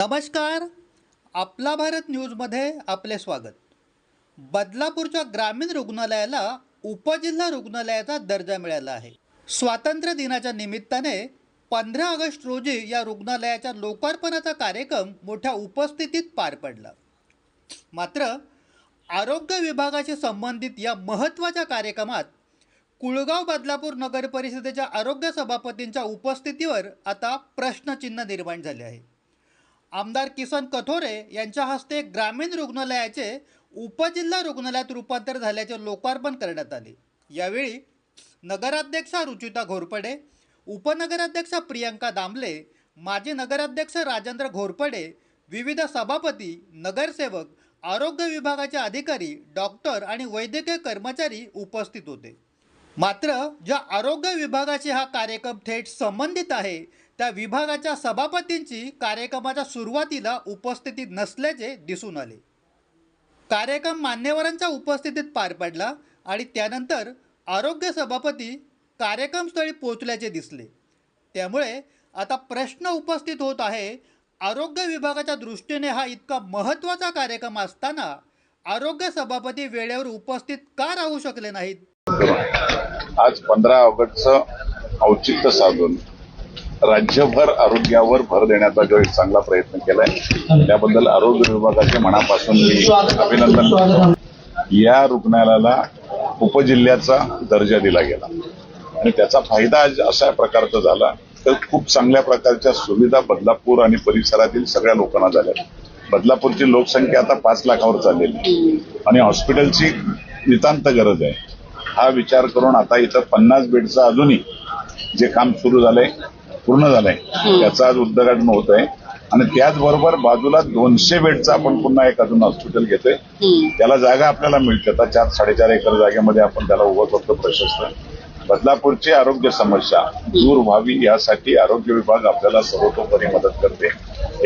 नमस्कार. आपला भारत न्यूजमध्ये आपले स्वागत. बदलापूरच्या ग्रामीण रुग्णालयाला उपजिल्हा रुग्णालयाचा दर्जा मिळाला आहे. स्वातंत्र्य दिनाच्या निमित्ताने 15 ऑगस्ट रोजी या रुग्णालयाच्या लोकार्पणाचा कार्यक्रम मोठ्या उपस्थितीत पार पडला. मात्र आरोग्य विभागाशी संबंधित या महत्त्वाच्या कार्यक्रमात कुळगाव बदलापूर नगर परिषदेच्या आरोग्य सभापतींच्या उपस्थितीवर आता प्रश्नचिन्ह निर्माण झाले आहे. आमदार किसन कथोरे यांच्या हस्ते ग्रामीण रुग्णालयाचे उपजिल्हा रुग्णालयात रूपांतर झाल्याचे लोकार्पण करण्यात आले. यावेळी नगराध्यक्षा रुचिता घोरपडे, उपनगराध्यक्षा प्रियंका दामले, माजी नगराध्यक्ष राजेंद्र घोरपडे, विविध सभापती, नगरसेवक, आरोग्य विभागाचे अधिकारी, डॉक्टर आणि वैद्यकीय कर्मचारी उपस्थित होते. मात्र ज्या आरोग्य विभागाशी हा कार्यक्रम थेट संबंधित आहे त्या विभागाच्या सभापतींची कार्यक्रमाच्या सुरुवातीला उपस्थिती नसल्याचे दिसून आले. कार्यक्रम मान्यवरांच्या उपस्थितीत पार पडला आणि त्यानंतर आरोग्य सभापती कार्यक्रमस्थळी पोहोचल्याचे दिसले. त्यामुळे आता प्रश्न उपस्थित होत आहे, आरोग्य विभागाच्या दृष्टीने हा इतका महत्त्वाचा कार्यक्रम असताना आरोग्य सभापती वेळेवर उपस्थित का राहू शकले नाहीत? आज 15 ऑगस्टचं औचित्य साधून राज्यभर आरोग्यावर भर देण्याचा जो एक चांगला प्रयत्न केलाय त्याबद्दल आरोग्य विभागाचे मनापासून मी अभिनंदन करतो. या रुग्णालयाला उपजिल्ह्याचा दर्जा दिला गेला आणि त्याचा फायदा आज अशा प्रकारचा झाला तर खूप चांगल्या प्रकारच्या सुविधा बदलापूर आणि परिसरातील सगळ्या लोकांना झाल्या. बदलापूरची लोकसंख्या आता 5 लाखावर चाललेली आणि हॉस्पिटलची नितांत गरज आहे. हा विचार करून आता इथं 50 बेडचं अजूनही जे काम सुरू झालंय पूर्ण झालंय त्याचं आज उद्घाटन होत आहे आणि त्याचबरोबर बाजूला 200 बेडचं आपण पुन्हा एक अजून हॉस्पिटल घेतोय. त्याला जागा आपल्याला मिळते. आता 4-4.5 एकर जागेमध्ये आपण त्याला उभं करतो प्रशस्त. बदलापूरची आरोग्य समस्या दूर व्हावी यासाठी आरोग्य विभाग आपल्याला सर्वतोपरी मदत करते.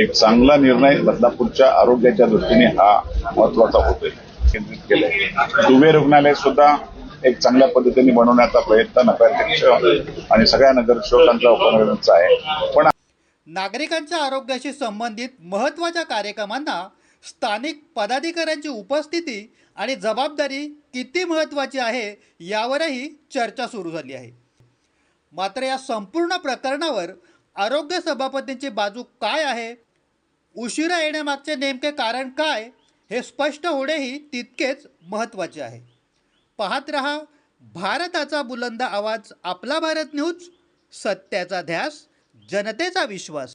एक चांगला निर्णय बदलापूरच्या आरोग्याच्या दृष्टीने हा महत्वाचा होतोय केंद्रित केलाय. दुबे रुग्णालय सुद्धा एक चांगल्या पद्धतीने बनवण्याचा प्रयत्न नगराध्यक्ष आणि सगळ्या नगरसेवकांचा उपनगरांचा आहे. पण नागरिकांच्या आरोग्याशी संबंधित महत्त्वाच्या कार्यक्रमांना स्थानिक पदाधिकाऱ्यांची उपस्थिती आणि जबाबदारी किती महत्त्वाची आहे यावरही चर्चा सुरू झाली आहे. मात्र या संपूर्ण प्रकरणावर आरोग्य सभापतींची बाजू काय आहे, उशिरा येण्यामागचे नेमके कारण काय हे स्पष्ट होणेही तितकेच महत्त्वाचे आहे. पाहत रहा भारताचा बुलंद आवाज, आपला भारत न्यूज, सत्याचा ध्यास, जनतेचा विश्वास.